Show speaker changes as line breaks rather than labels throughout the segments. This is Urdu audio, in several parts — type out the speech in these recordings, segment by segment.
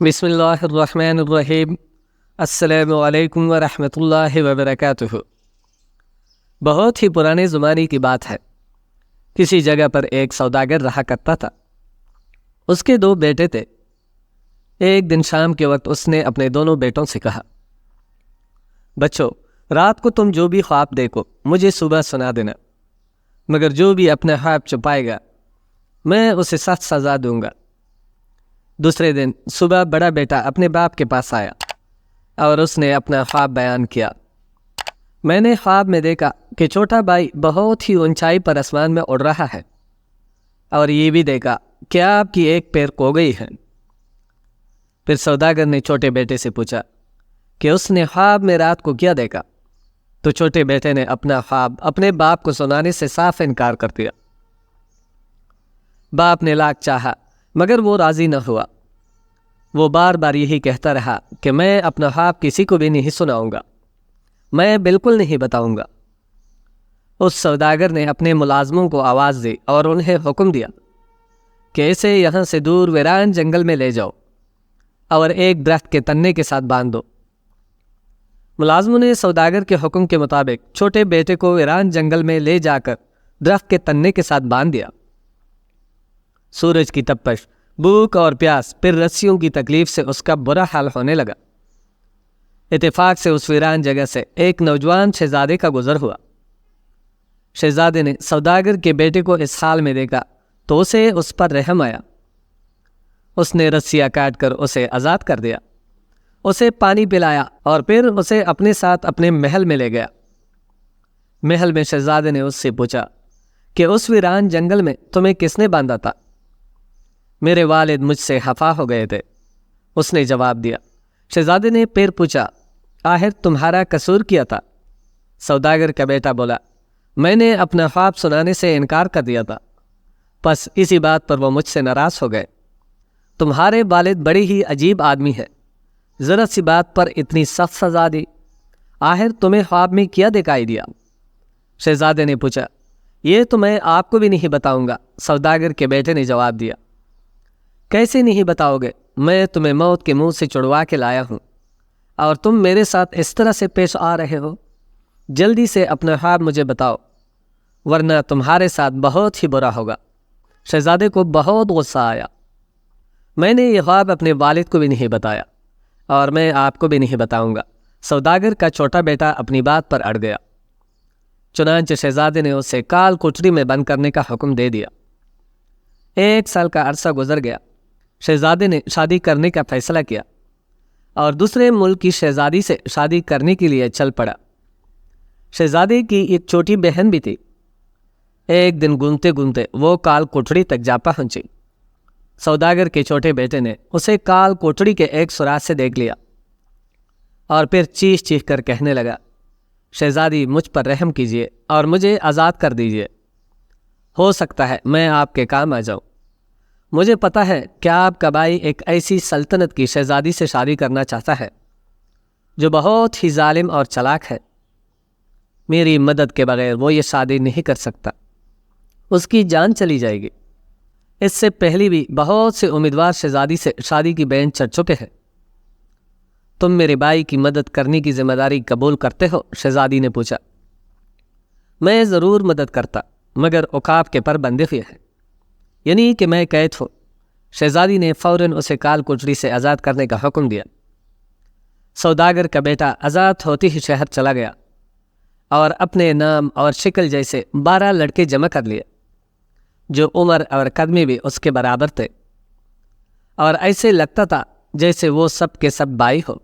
بسم اللہ الرحمن الرحیم۔ السلام علیکم ورحمۃ اللہ وبرکاتہ۔ بہت ہی پرانے زمانے کی بات ہے۔ کسی جگہ پر ایک سوداگر رہا کرتا تھا۔ اس کے 2 بیٹے تھے۔ ایک دن شام کے وقت اس نے اپنے دونوں بیٹوں سے کہا، بچوں، رات کو تم جو بھی خواب دیکھو مجھے صبح سنا دینا، مگر جو بھی اپنا خواب چھپائے گا میں اسے سخت سزا دوں گا۔ دوسرے دن صبح بڑا بیٹا اپنے باپ کے پاس آیا اور اس نے اپنا خواب بیان کیا۔ میں نے خواب میں دیکھا کہ چھوٹا بھائی بہت ہی اونچائی پر آسمان میں اڑ رہا ہے، اور یہ بھی دیکھا کہ آپ کی ایک پیر کھو گئی ہے۔ پھر سوداگر نے چھوٹے بیٹے سے پوچھا کہ اس نے خواب میں رات کو کیا دیکھا، تو چھوٹے بیٹے نے اپنا خواب اپنے باپ کو سنانے سے صاف انکار کر دیا۔ باپ نے لاکھ چاہا مگر وہ راضی نہ ہوا۔ وہ بار بار یہی کہتا رہا کہ میں اپنا خواب کسی کو بھی نہیں سناؤں گا، میں بالکل نہیں بتاؤں گا۔ اس سوداگر نے اپنے ملازموں کو آواز دی اور انہیں حکم دیا کہ اسے یہاں سے دور ویران جنگل میں لے جاؤ اور ایک درخت کے تنے کے ساتھ باندھ دو۔ ملازموں نے سوداگر کے حکم کے مطابق چھوٹے بیٹے کو ویران جنگل میں لے جا کر درخت کے تنے کے ساتھ باندھ دیا۔ سورج کی تپش، بھوک اور پیاس، پھر رسیوں کی تکلیف سے اس کا برا حال ہونے لگا۔ اتفاق سے اس ویران جگہ سے ایک نوجوان شہزادے کا گزر ہوا۔ شہزادے نے سوداگر کے بیٹے کو اس حال میں دیکھا تو اسے اس پر رحم آیا۔ اس نے رسیاں کاٹ کر اسے آزاد کر دیا، اسے پانی پلایا اور پھر اسے اپنے ساتھ اپنے محل میں لے گیا۔ محل میں شہزادے نے اس سے پوچھا کہ اس ویران جنگل میں تمہیں کس نے باندھا تھا؟ میرے والد مجھ سے خفا ہو گئے تھے، اس نے جواب دیا۔ شہزادے نے پھر پوچھا، آخر تمہارا قصور کیا تھا؟ سوداگر کا بیٹا بولا، میں نے اپنا خواب سنانے سے انکار کر دیا تھا، بس اسی بات پر وہ مجھ سے ناراض ہو گئے۔ تمہارے والد بڑی ہی عجیب آدمی ہے، ذرا سی بات پر اتنی سخت سزا دی۔ آخر تمہیں خواب میں کیا دکھائی دیا؟ شہزادے نے پوچھا، یہ تو میں آپ کو بھی نہیں بتاؤں گا، سوداگر کے بیٹے نے جواب دیا۔ کیسے نہیں بتاؤ گے؟ میں تمہیں موت کے منہ سے چھڑوا کے لایا ہوں اور تم میرے ساتھ اس طرح سے پیش آ رہے ہو۔ جلدی سے اپنا خواب مجھے بتاؤ ورنہ تمہارے ساتھ بہت ہی برا ہوگا۔ شہزادے کو بہت غصہ آیا۔ میں نے یہ خواب اپنے والد کو بھی نہیں بتایا اور میں آپ کو بھی نہیں بتاؤں گا۔ سوداگر کا چھوٹا بیٹا اپنی بات پر اڑ گیا۔ چنانچہ شہزادے نے اسے کال کوٹری میں بند کرنے کا حکم دے دیا۔ 1 سال کا عرصہ گزر گیا۔ شہزادے نے شادی کرنے کا فیصلہ کیا اور دوسرے ملک کی شہزادی سے شادی کرنے کے لیے چل پڑا۔ شہزادے کی ایک چھوٹی بہن بھی تھی۔ ایک دن گھومتے گھومتے وہ کال کوٹڑی تک جا پہنچی۔ سوداگر کے چھوٹے بیٹے نے اسے کال کوٹڑی کے ایک سوراخ سے دیکھ لیا اور پھر چیخ چیخ کر کہنے لگا، شہزادی مجھ پر رحم کیجیے اور مجھے آزاد کر دیجیے، ہو سکتا ہے میں آپ کے کام آ جاؤں۔ مجھے پتہ ہے کہ آپ کا بھائی ایک ایسی سلطنت کی شہزادی سے شادی کرنا چاہتا ہے جو بہت ہی ظالم اور چلاک ہے۔ میری مدد کے بغیر وہ یہ شادی نہیں کر سکتا، اس کی جان چلی جائے گی۔ اس سے پہلے بھی بہت سے امیدوار شہزادی سے شادی کی بین چڑھ چکے ہیں۔ تم میرے بھائی کی مدد کرنے کی ذمہ داری قبول کرتے ہو؟ شہزادی نے پوچھا۔ میں ضرور مدد کرتا، مگر عقاب کے پر بندھے ہوئے ہیں، یعنی کہ میں قید ہوں۔ شہزادی نے فوراً اسے کال کوٹری سے آزاد کرنے کا حکم دیا۔ سوداگر کا بیٹا آزاد ہوتے ہی شہر چلا گیا اور اپنے نام اور شکل جیسے 12 لڑکے جمع کر لیے جو عمر اور قد میں بھی اس کے برابر تھے، اور ایسے لگتا تھا جیسے وہ سب کے سب بھائی ہو،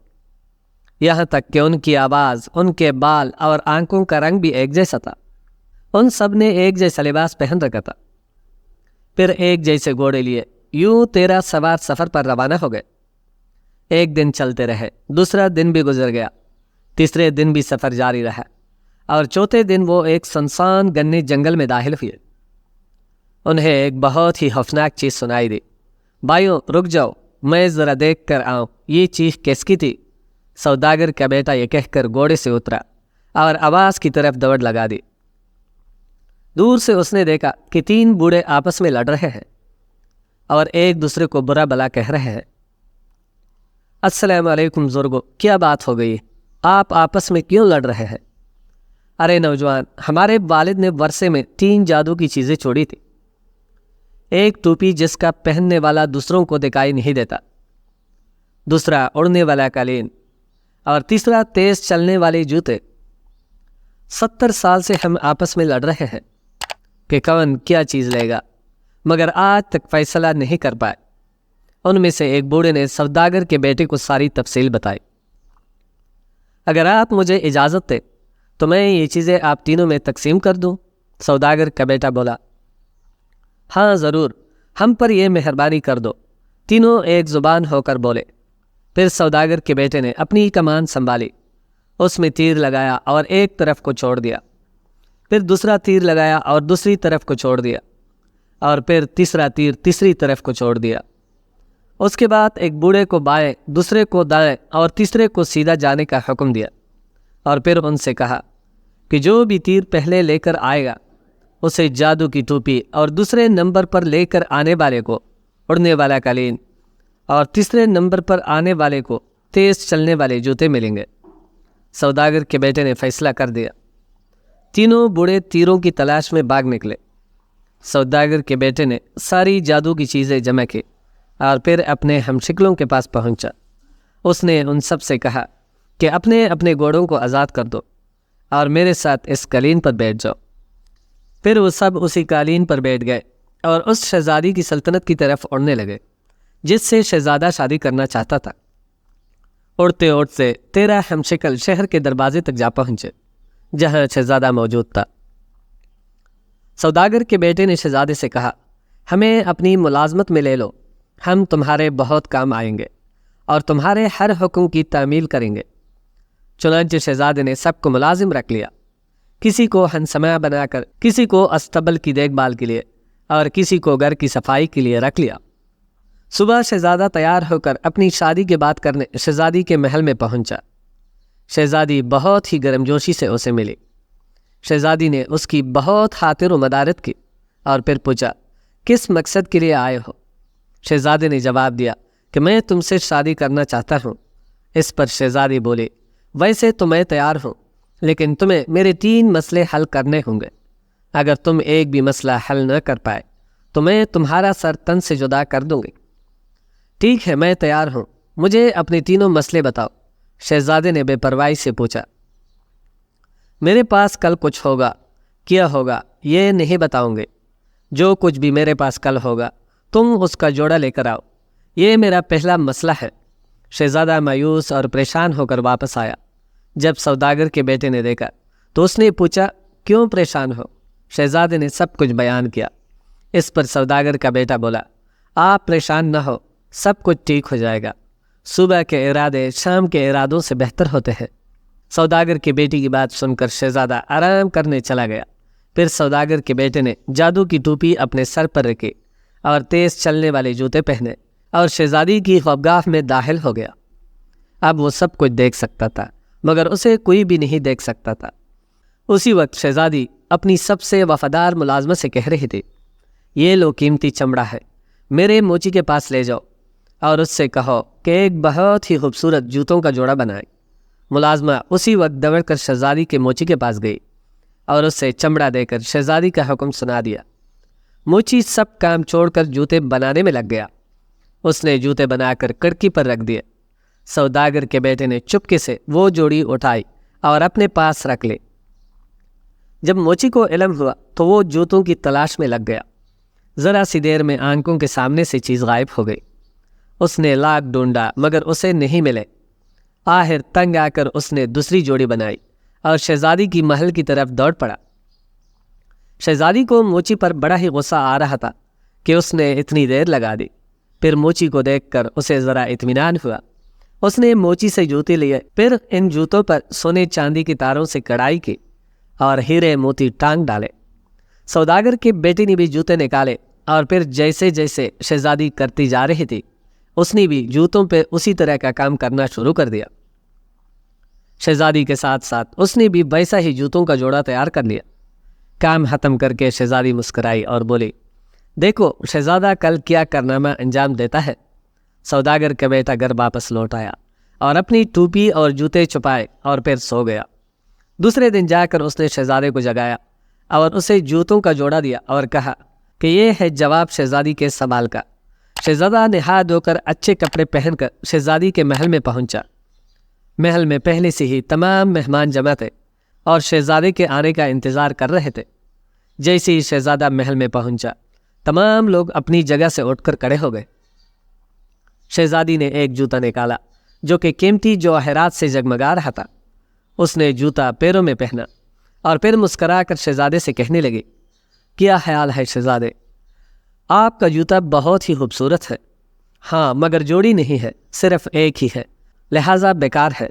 یہاں تک کہ ان کی آواز، ان کے بال اور آنکھوں کا رنگ بھی ایک جیسا تھا۔ ان سب نے ایک جیسا لباس پہن رکھا تھا۔ پھر ایک جیسے گھوڑے لیے یوں 13 سوار سفر پر روانہ ہو گئے۔ ایک دن چلتے رہے، دوسرا دن بھی گزر گیا، تیسرے دن بھی سفر جاری رہا، اور چوتھے دن وہ ایک سنسان گھنے جنگل میں داخل ہوئے۔ انہیں ایک بہت ہی خوفناک چیز سنائی دی۔ بھائیوں رک جاؤ، میں ذرا دیکھ کر آؤں، یہ چیخ کس کی تھی؟ سوداگر کا بیٹا یہ کہہ کر گھوڑے سے اترا اور آواز کی طرف دوڑ لگا دی۔ دور سے اس نے دیکھا کہ 3 بوڑھے آپس میں لڑ رہے ہیں اور ایک دوسرے کو برا بلا کہہ رہے ہیں۔ السلام علیکم بزرگو، کیا بات ہو گئی؟ آپ آپس میں کیوں لڑ رہے ہیں؟ ارے نوجوان، ہمارے والد نے ورثے میں 3 جادو کی چیزیں چھوڑی تھی۔ ایک ٹوپی جس کا پہننے والا دوسروں کو دکھائی نہیں دیتا، دوسرا اڑنے والا قالین، اور تیسرا تیز چلنے والے جوتے۔ 70 سال سے ہم آپس میں لڑ رہے ہیں کہ کون کیا چیز لے گا، مگر آج تک فیصلہ نہیں کر پائے۔ ان میں سے ایک بوڑھے نے سوداگر کے بیٹے کو ساری تفصیل بتائی۔ اگر آپ مجھے اجازت دیں تو میں یہ چیزیں آپ تینوں میں تقسیم کر دوں، سوداگر کا بیٹا بولا۔ ہاں ضرور، ہم پر یہ مہربانی کر دو، تینوں ایک زبان ہو کر بولے۔ پھر سوداگر کے بیٹے نے اپنی کمان سنبھالی، اس میں تیر لگایا اور ایک طرف کو چھوڑ دیا، پھر دوسرا تیر لگایا اور دوسری طرف کو چھوڑ دیا، اور پھر تیسرا تیر تیسری طرف کو چھوڑ دیا۔ اس کے بعد ایک بوڑھے کو بائیں، دوسرے کو دائیں اور تیسرے کو سیدھا جانے کا حکم دیا، اور پھر ان سے کہا کہ جو بھی تیر پہلے لے کر آئے گا اسے جادو کی ٹوپی، اور دوسرے نمبر پر لے کر آنے والے کو اڑنے والا قالین، اور تیسرے نمبر پر آنے والے کو تیز چلنے والے جوتے ملیں گے۔ سوداگر کے بیٹے نے فیصلہ کر دیا۔ تینوں بوڑھے تیروں کی تلاش میں بھاگ نکلے۔ سوداگر کے بیٹے نے ساری جادو کی چیزیں جمع کی اور پھر اپنے ہمشکلوں کے پاس پہنچا۔ اس نے ان سب سے کہا کہ اپنے اپنے گھوڑوں کو آزاد کر دو اور میرے ساتھ اس قالین پر بیٹھ جاؤ۔ پھر وہ سب اسی قالین پر بیٹھ گئے اور اس شہزادی کی سلطنت کی طرف اڑنے لگے جس سے شہزادہ شادی کرنا چاہتا تھا۔ اڑتے اڑتے 13 ہمشکل شہر کے دروازے تک جا پہنچے جہاں شہزادہ موجود تھا۔ سوداگر کے بیٹے نے شہزادے سے کہا، ہمیں اپنی ملازمت میں لے لو، ہم تمہارے بہت کام آئیں گے اور تمہارے ہر حکم کی تعمیل کریں گے۔ چنانچہ شہزادے نے سب کو ملازم رکھ لیا، کسی کو ہنسمہ بنا کر، کسی کو استبل کی دیکھ بھال کے لیے اور کسی کو گھر کی صفائی کے لیے رکھ لیا۔ صبح شہزادہ تیار ہو کر اپنی شادی کی بات کرنے شہزادی کے محل میں پہنچا۔ شہزادی بہت ہی گرم جوشی سے اسے ملی۔ شہزادی نے اس کی بہت خاطر و مدارت کی اور پھر پوچھا، کس مقصد کے لیے آئے ہو؟ شہزادے نے جواب دیا کہ میں تم سے شادی کرنا چاہتا ہوں۔ اس پر شہزادی بولی، ویسے تو میں تیار ہوں، لیکن تمہیں میرے 3 مسئلے حل کرنے ہوں گے۔ اگر تم ایک بھی مسئلہ حل نہ کر پائے تو میں تمہارا سر تن سے جدا کر دوں گی۔ ٹھیک ہے، میں تیار ہوں، مجھے اپنے تینوں مسئلے بتاؤ، شہزادے نے بے پرواہی سے پوچھا۔ میرے پاس کل کچھ ہوگا، کیا ہوگا یہ نہیں بتاؤں گے۔ جو کچھ بھی میرے پاس کل ہوگا تم اس کا جوڑا لے کر آؤ، یہ میرا پہلا مسئلہ ہے۔ شہزادہ مایوس اور پریشان ہو کر واپس آیا۔ جب سوداگر کے بیٹے نے دیکھا تو اس نے پوچھا، کیوں پریشان ہو؟ شہزادے نے سب کچھ بیان کیا۔ اس پر سوداگر کا بیٹا بولا، آپ پریشان نہ ہو، سب کچھ ٹھیک ہو جائے گا۔ صبح کے ارادے شام کے ارادوں سے بہتر ہوتے ہیں۔ سوداگر کے بیٹی کی بات سن کر شہزادہ آرام کرنے چلا گیا۔ پھر سوداگر کے بیٹے نے جادو کی ٹوپی اپنے سر پر رکھی اور تیز چلنے والے جوتے پہنے اور شہزادی کی خوابگاہ میں داخل ہو گیا۔ اب وہ سب کچھ دیکھ سکتا تھا مگر اسے کوئی بھی نہیں دیکھ سکتا تھا۔ اسی وقت شہزادی اپنی سب سے وفادار ملازمت سے کہہ رہی تھی، یہ لو قیمتی چمڑا ہے، میرے موچی کے پاس لے جاؤ اور اس سے کہو کہ ایک بہت ہی خوبصورت جوتوں کا جوڑا بنائے۔ ملازمہ اسی وقت دوڑ کر شہزادی کے موچی کے پاس گئی اور اس سے چمڑا دے کر شہزادی کا حکم سنا دیا۔ موچی سب کام چھوڑ کر جوتے بنانے میں لگ گیا۔ اس نے جوتے بنا کر کڑکی پر رکھ دیے۔ سوداگر کے بیٹے نے چپکے سے وہ جوڑی اٹھائی اور اپنے پاس رکھ لی۔ جب موچی کو علم ہوا تو وہ جوتوں کی تلاش میں لگ گیا۔ ذرا سی دیر میں آنکھوں کے سامنے سے چیز غائب ہو گئی۔ اس نے لاکھ ڈھونڈا مگر اسے نہیں ملے۔ آخر تنگ آ کر اس نے دوسری جوڑی بنائی اور شہزادی کی محل کی طرف دوڑ پڑا۔ شہزادی کو موچی پر بڑا ہی غصہ آ رہا تھا کہ اس نے اتنی دیر لگا دی۔ پھر موچی کو دیکھ کر اسے ذرا اطمینان ہوا۔ اس نے موچی سے جوتے لیے، پھر ان جوتوں پر سونے چاندی کی تاروں سے کڑھائی کی اور ہیرے موتی ٹانگ ڈالے۔ سوداگر کے بیٹے نے بھی جوتے نکالے اور پھر جیسے جیسے شہزادی کرتی جا رہی تھی اس نے بھی جوتوں پہ اسی طرح کا کام کرنا شروع کر دیا۔ شہزادی کے ساتھ ساتھ اس نے بھی ویسا ہی جوتوں کا جوڑا تیار کر لیا۔ کام ختم کر کے شہزادی مسکرائی اور بولی، دیکھو شہزادہ کل کیا کارنامہ انجام دیتا ہے۔ سوداگر کا بیٹا گھر واپس لوٹ آیا اور اپنی ٹوپی اور جوتے چھپائے اور پھر سو گیا۔ دوسرے دن جا کر اس نے شہزادے کو جگایا اور اسے جوتوں کا جوڑا دیا اور کہا کہ یہ ہے جواب شہزادی کے سوال کا۔ شہزادہ نہا دھو کر اچھے کپڑے پہن کر شہزادی کے محل میں پہنچا۔ محل میں پہلے سے ہی تمام مہمان جمع تھے اور شہزادے کے آنے کا انتظار کر رہے تھے۔ جیسے ہی شہزادہ محل میں پہنچا، تمام لوگ اپنی جگہ سے اٹھ کر کھڑے ہو گئے۔ شہزادی نے ایک جوتا نکالا جو کہ قیمتی جواہرات سے جگمگا رہا تھا۔ اس نے جوتا پیروں میں پہنا اور پھر مسکرا کر شہزادے سے کہنے لگی، کیا خیال ہے شہزادے؟ آپ کا جوتا بہت ہی خوبصورت ہے، ہاں مگر جوڑی نہیں ہے، صرف ایک ہی ہے، لہٰذا بیکار ہے۔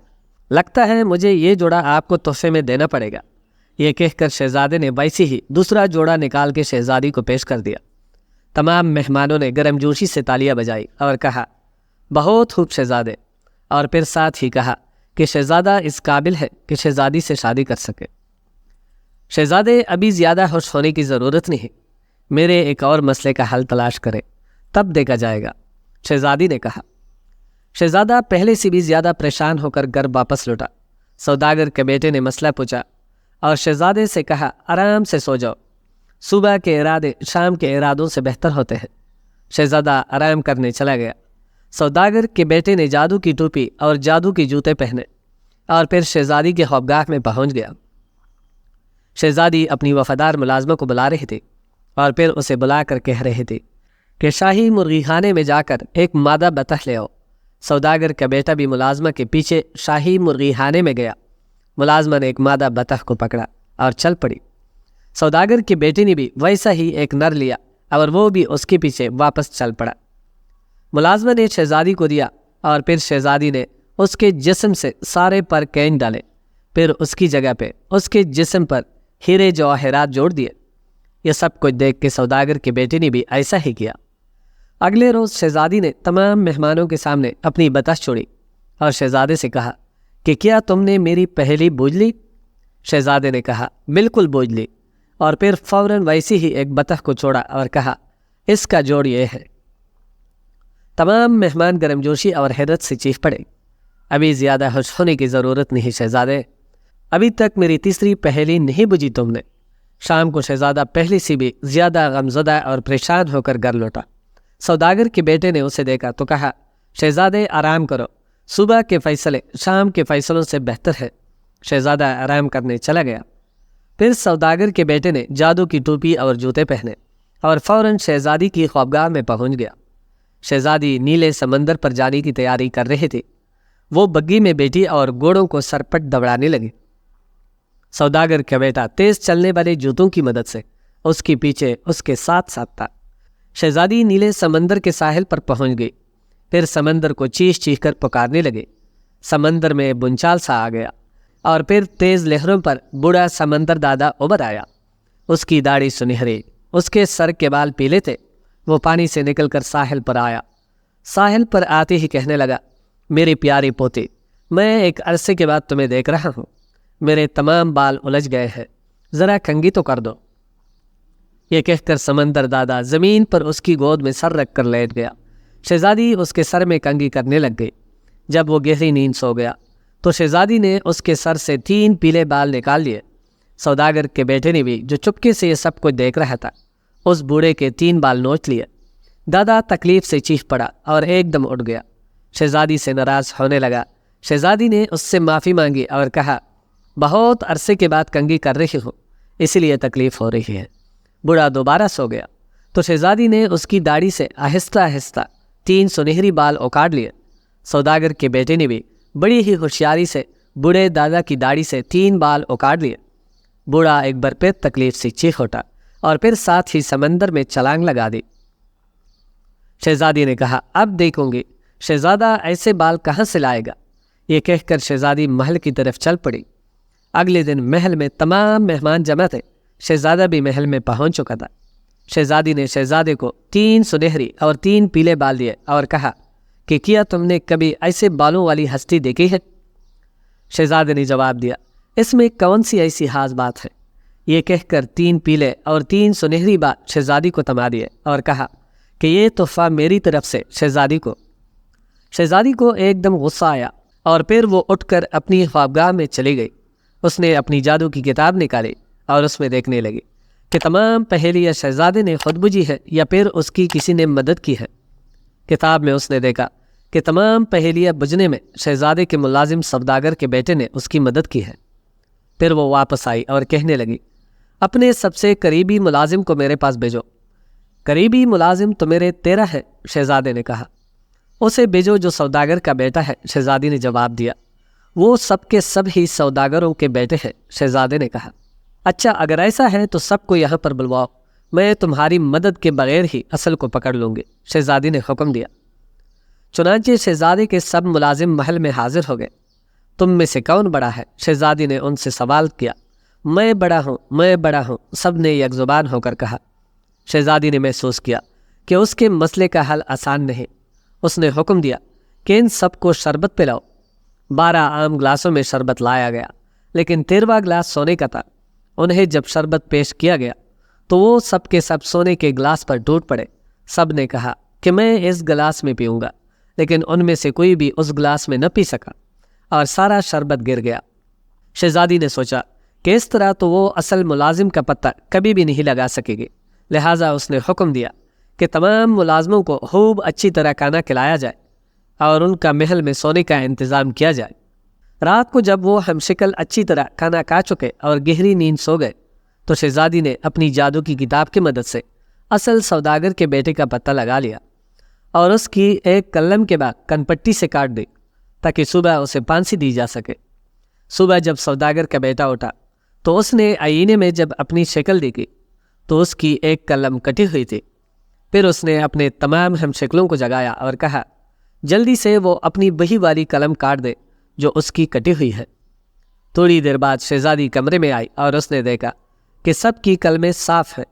لگتا ہے مجھے یہ جوڑا آپ کو تحفے میں دینا پڑے گا۔ یہ کہہ کر شہزادے نے ویسے ہی دوسرا جوڑا نکال کے شہزادی کو پیش کر دیا۔ تمام مہمانوں نے گرم جوشی سے تالیاں بجائی اور کہا، بہت خوب شہزادے، اور پھر ساتھ ہی کہا کہ شہزادہ اس قابل ہے کہ شہزادی سے شادی کر سکے۔ شہزادے ابھی زیادہ خوش ہونے کی ضرورت نہیں، میرے ایک اور مسئلے کا حل تلاش کرے، تب دیکھا جائے گا، شہزادی نے کہا۔ شہزادہ پہلے سے بھی زیادہ پریشان ہو کر گھر واپس لوٹا۔ سوداگر کے بیٹے نے مسئلہ پوچھا اور شہزادے سے کہا، آرام سے سو جاؤ، صبح کے ارادے شام کے ارادوں سے بہتر ہوتے ہیں۔ شہزادہ آرام کرنے چلا گیا۔ سوداگر کے بیٹے نے جادو کی ٹوپی اور جادو کی جوتے پہنے اور پھر شہزادی کے خوابگاہ میں پہنچ گیا۔ شہزادی اپنی وفادار ملازمہ کو بلا رہی تھی اور پھر اسے بلا کر کہہ رہی تھی کہ شاہی مرغی خانے میں جا کر ایک مادہ بطخ لے آؤ۔ سوداگر کا بیٹا بھی ملازمہ کے پیچھے شاہی مرغی خانے میں گیا۔ ملازمہ نے ایک مادہ بطخ کو پکڑا اور چل پڑی۔ سوداگر کے بیٹے نے بھی ویسا ہی ایک نر لیا اور وہ بھی اس کے پیچھے واپس چل پڑا۔ ملازمہ نے شہزادی کو دیا اور پھر شہزادی نے اس کے جسم سے سارے پر کین ڈالے، پھر اس کی جگہ پہ اس کے جسم پر ہیرے جواہرات جوڑ دیے۔ یہ سب کچھ دیکھ کے سوداگر کے بیٹے نے بھی ایسا ہی کیا۔ اگلے روز شہزادی نے تمام مہمانوں کے سامنے اپنی بطخ چھوڑی اور شہزادے سے کہا کہ کیا تم نے میری پہلی بوجھ لی؟ شہزادے نے کہا، بالکل بوجھ لی، اور پھر فوراً ویسی ہی ایک بطخ کو چھوڑا اور کہا، اس کا جوڑ یہ ہے۔ تمام مہمان گرم جوشی اور حیرت سے چیخ پڑے، ابھی زیادہ خوش ہونے کی ضرورت نہیں شہزادے، ابھی تک میری تیسری پہیلی نہیں بجھی تم نے۔ شام کو شہزادہ پہلے سے بھی زیادہ غمزدہ اور پریشان ہو کر گھر لوٹا۔ سوداگر کے بیٹے نے اسے دیکھا تو کہا، شہزادے آرام کرو، صبح کے فیصلے شام کے فیصلوں سے بہتر ہے۔ شہزادہ آرام کرنے چلا گیا۔ پھر سوداگر کے بیٹے نے جادو کی ٹوپی اور جوتے پہنے اور فوراً شہزادی کی خوابگاہ میں پہنچ گیا۔ شہزادی نیلے سمندر پر جانے کی تیاری کر رہی تھی۔ وہ بگی میں بیٹھی اور گھوڑوں کو سرپٹ دوڑانے لگی۔ سوداگر کا بیٹا تیز چلنے والے جوتوں کی مدد سے اس کے پیچھے اس کے ساتھ ساتھ تھا۔ شہزادی نیلے سمندر کے ساحل پر پہنچ گئی، پھر سمندر کو چیخ چیخ کر پکارنے لگے۔ سمندر میں بنچال سا آ گیا اور پھر تیز لہروں پر بوڑھا سمندر دادا ابھر آیا۔ اس کی داڑھی سنہری، اس کے سر کے بال پیلے تھے۔ وہ پانی سے نکل کر ساحل پر آیا۔ ساحل پر آتے ہی کہنے لگا، میری پیاری پوتی، میں ایک عرصے کے بعد تمہیں دیکھ رہا ہوں، میرے تمام بال الجھ گئے ہیں، ذرا کنگھی تو کر دو۔ یہ کہہ کر سمندر دادا زمین پر اس کی گود میں سر رکھ کر لیٹ گیا۔ شہزادی اس کے سر میں کنگھی کرنے لگ گئی۔ جب وہ گہری نیند سو گیا تو شہزادی نے اس کے سر سے 3 پیلے بال نکال لیے۔ سوداگر کے بیٹے نے بھی، جو چپکے سے یہ سب کچھ دیکھ رہا تھا، اس بوڑھے کے 3 بال نوچ لیے۔ دادا تکلیف سے چیخ پڑا اور ایک دم اٹھ گیا۔ شہزادی سے ناراض ہونے لگا۔ شہزادی نے اس سے معافی مانگی اور کہا، بہت عرصے کے بعد کنگھی کر رہی ہوں، اسی لیے تکلیف ہو رہی ہے۔ بوڑھا دوبارہ سو گیا تو شہزادی نے اس کی داڑھی سے آہستہ آہستہ 3 سنہری بال اکاڑ لیے۔ سوداگر کے بیٹے نے بھی بڑی ہی ہوشیاری سے بوڑھے دادا کی داڑھی سے 3 بال اکاڑ لیے۔ بوڑھا ایک بار پھر تکلیف سے چیخ اٹھا اور پھر ساتھ ہی سمندر میں چھلانگ لگا دی۔ شہزادی نے کہا، اب دیکھوں گی شہزادہ ایسے بال کہاں سے لائے گا۔ یہ کہہ کر شہزادی محل کی طرف چل پڑی۔ اگلے دن محل میں تمام مہمان جمع تھے۔ شہزادہ بھی محل میں پہنچ چکا تھا۔ شہزادی نے شہزادے کو 3 سنہری اور 3 پیلے بال دیے اور کہا کہ کیا تم نے کبھی ایسے بالوں والی ہستی دیکھی ہے؟ شہزادے نے جواب دیا، اس میں کون سی ایسی خاص بات ہے؟ یہ کہہ کر 3 پیلے اور 3 سنہری بال شہزادی کو تما دیے اور کہا کہ یہ تحفہ میری طرف سے شہزادی کو۔ شہزادی کو ایک دم غصہ آیا اور پھر وہ اٹھ کر اپنی خوابگاہ میں چلی گئی۔ اس نے اپنی جادو کی کتاب نکالی اور اس میں دیکھنے لگی کہ تمام پہیلیاں شہزادے نے خود بجھی ہے یا پھر اس کی کسی نے مدد کی ہے۔ کتاب میں اس نے دیکھا کہ تمام پہیلیاں بجھنے میں شہزادے کے ملازم سوداگر کے بیٹے نے اس کی مدد کی ہے۔ پھر وہ واپس آئی اور کہنے لگی، اپنے سب سے قریبی ملازم کو میرے پاس بھیجو۔ قریبی ملازم تو میرے 13 ہے، شہزادے نے کہا۔ اسے بھیجو جو سوداگر کا بیٹا ہے، شہزادی نے جواب دیا۔ وہ سب کے سب ہی سوداگروں کے بیٹے ہیں، شہزادے نے کہا۔ اچھا، اگر ایسا ہے تو سب کو یہاں پر بلواؤ، میں تمہاری مدد کے بغیر ہی اصل کو پکڑ لوں گی، شہزادی نے حکم دیا۔ چنانچہ شہزادے کے سب ملازم محل میں حاضر ہو گئے۔ تم میں سے کون بڑا ہے؟ شہزادی نے ان سے سوال کیا۔ میں بڑا ہوں، میں بڑا ہوں، سب نے یک زبان ہو کر کہا۔ شہزادی نے محسوس کیا کہ اس کے مسئلے کا حل آسان نہیں۔ اس نے حکم دیا کہ ان سب کو شربت پلاؤ۔ 12 عام گلاسوں میں شربت لایا گیا، لیکن 13واں گلاس سونے کا تھا۔ انہیں جب شربت پیش کیا گیا تو وہ سب کے سب سونے کے گلاس پر ٹوٹ پڑے۔ سب نے کہا کہ میں اس گلاس میں پیوں گا، لیکن ان میں سے کوئی بھی اس گلاس میں نہ پی سکا اور سارا شربت گر گیا۔ شہزادی نے سوچا کہ اس طرح تو وہ اصل ملازم کا پتہ کبھی بھی نہیں لگا سکے گی، لہٰذا اس نے حکم دیا کہ تمام ملازموں کو خوب اچھی طرح کھانا کھلایا جائے اور ان کا محل میں سونے کا انتظام کیا جائے۔ رات کو جب وہ ہم شکل اچھی طرح کھانا کھا چکے اور گہری نیند سو گئے تو شہزادی نے اپنی جادو کی کتاب کی مدد سے اصل سوداگر کے بیٹے کا پتہ لگا لیا اور اس کی ایک قلم کے بعد کن پٹی سے کاٹ دی تاکہ صبح اسے پھانسی دی جا سکے۔ صبح جب سوداگر کا بیٹا اٹھا تو اس نے آئینے میں جب اپنی شکل دیکھی تو اس کی ایک قلم کٹی ہوئی تھی۔ پھر اس نے اپنے تمام ہم شکلوں کو جگایا اور کہا، جلدی سے وہ اپنی وہی والی قلم کاٹ دے جو اس کی کٹی ہوئی ہے۔ تھوڑی دیر بعد شہزادی کمرے میں آئی اور اس نے دیکھا کہ سب کی قلمیں صاف ہیں۔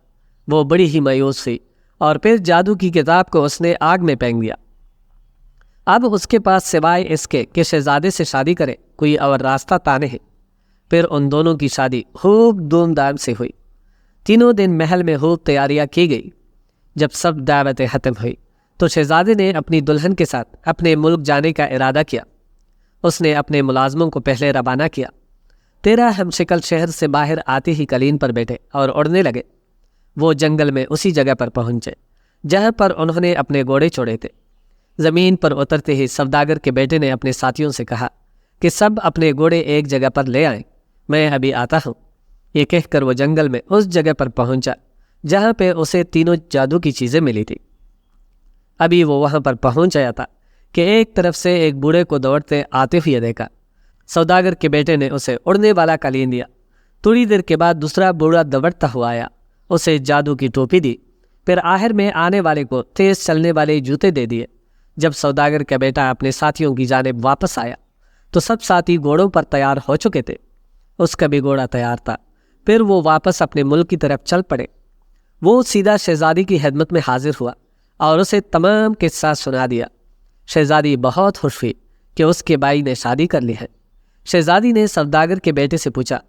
وہ بڑی ہی مایوس ہوئی اور پھر جادو کی کتاب کو اس نے آگ میں پھینک دیا۔ اب اس کے پاس سوائے اس کے کہ شہزادے سے شادی کرے کوئی اور راستہ تھا نہیں۔ پھر ان دونوں کی شادی خوب دھوم دھام سے ہوئی۔ تینوں دن محل میں خوب تیاریاں کی گئی۔ جب سب دعوتیں ختم ہوئی تو شہزادے نے اپنی دلہن کے ساتھ اپنے ملک جانے کا ارادہ کیا۔ اس نے اپنے ملازموں کو پہلے روانہ کیا۔ 13 ہم شکل شہر سے باہر آتے ہی قلین پر بیٹھے اور اڑنے لگے۔ وہ جنگل میں اسی جگہ پر پہنچے جہاں پر انہوں نے اپنے گھوڑے چھوڑے تھے۔ زمین پر اترتے ہی سوداگر کے بیٹے نے اپنے ساتھیوں سے کہا کہ سب اپنے گھوڑے ایک جگہ پر لے آئیں، میں ابھی آتا ہوں۔ یہ کہہ کر وہ جنگل میں اس جگہ پر پہنچا جہاں پہ اسے تینوں جادو کی چیزیں ملی تھی۔ ابھی وہ وہاں پر پہنچ آیا تھا کہ ایک طرف سے ایک بوڑھے کو دوڑتے آتے ہوئے دیکھا۔ سوداگر کے بیٹے نے اسے اڑنے والا قلین دیا۔ تھوڑی دیر کے بعد دوسرا بوڑھا دوڑتا ہوا آیا، اسے جادو کی ٹوپی دی، پھر آخر میں آنے والے کو تیز چلنے والے جوتے دے دیے۔ جب سوداگر کا بیٹا اپنے ساتھیوں کی جانب واپس آیا تو سب ساتھی گھوڑوں پر تیار ہو چکے تھے۔ اس کا بھی گھوڑا تیار تھا۔ پھر وہ واپس اپنے ملک کی طرف چل پڑے۔ وہ سیدھا شہزادی کی خدمت میں حاضر ہوا اور اسے تمام قصہ سنا دیا۔ شہزادی بہت خوش ہوئی کہ اس کے بھائی نے شادی کر لی ہے۔ شہزادی نے سوداگر کے بیٹے سے پوچھا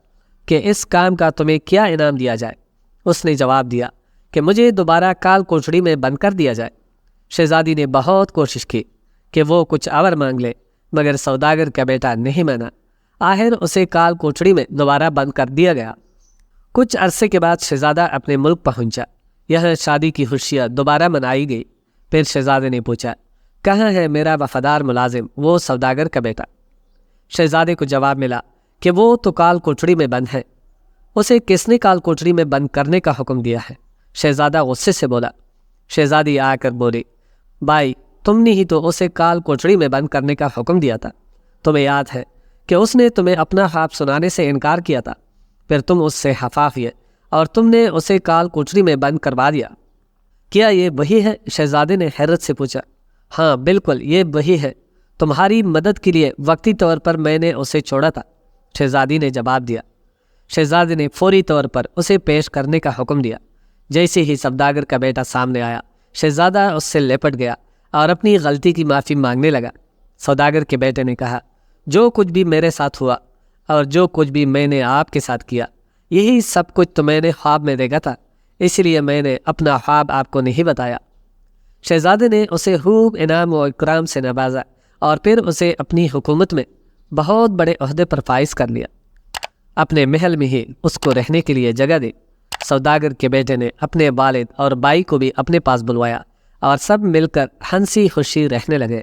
کہ اس کام کا تمہیں کیا انعام دیا جائے؟ اس نے جواب دیا کہ مجھے دوبارہ کال کوٹڑی میں بند کر دیا جائے۔ شہزادی نے بہت کوشش کی کہ وہ کچھ اور مانگ لے، مگر سوداگر کا بیٹا نہیں مانا۔ آخر اسے کال کوٹڑی میں دوبارہ بند کر دیا گیا۔ کچھ عرصے کے بعد شہزادہ اپنے ملک پہنچا۔ یہاں شادی کی خوشیاں دوبارہ منائی گئی۔ پھر شہزادے نے پوچھا، کہاں ہے میرا وفادار ملازم، وہ سوداگر کا بیٹا؟ شہزادے کو جواب ملا کہ وہ تو کال کوٹڑی میں بند ہے۔ اسے کس نے کال کوٹڑی میں بند کرنے کا حکم دیا ہے؟ شہزادہ غصے سے بولا۔ شہزادی آ کر بولی، بھائی تم نے ہی تو اسے کال کوٹڑی میں بند کرنے کا حکم دیا تھا۔ تمہیں یاد ہے کہ اس نے تمہیں اپنا خواب سنانے سے انکار کیا تھا، پھر تم اس سے خفا ہوئے اور تم نے اسے کال کوٹڑی میں بند کروا دیا۔ کیا یہ وہی ہے؟ شہزادے نے حیرت سے پوچھا۔ ہاں بالکل، یہ وہی ہے۔ تمہاری مدد کے لیے وقتی طور پر میں نے اسے چھوڑا تھا، شہزادی نے جواب دیا۔ شہزادے نے فوری طور پر اسے پیش کرنے کا حکم دیا۔ جیسے ہی سوداگر کا بیٹا سامنے آیا، شہزادہ اس سے لپٹ گیا اور اپنی غلطی کی معافی مانگنے لگا۔ سوداگر کے بیٹے نے کہا، جو کچھ بھی میرے ساتھ ہوا اور جو کچھ بھی میں نے آپ کے ساتھ کیا، یہی سب کچھ تو میں نے خواب میں دیکھا تھا، اس لیے میں نے اپنا خواب آپ کو نہیں بتایا۔ شہزادے نے اسے خوب انعام و اکرام سے نوازا اور پھر اسے اپنی حکومت میں بہت بڑے عہدے پر فائز کر لیا۔ اپنے محل میں ہی اس کو رہنے کے لیے جگہ دی۔ سوداگر کے بیٹے نے اپنے والد اور بھائی کو بھی اپنے پاس بلوایا اور سب مل کر ہنسی خوشی رہنے لگے۔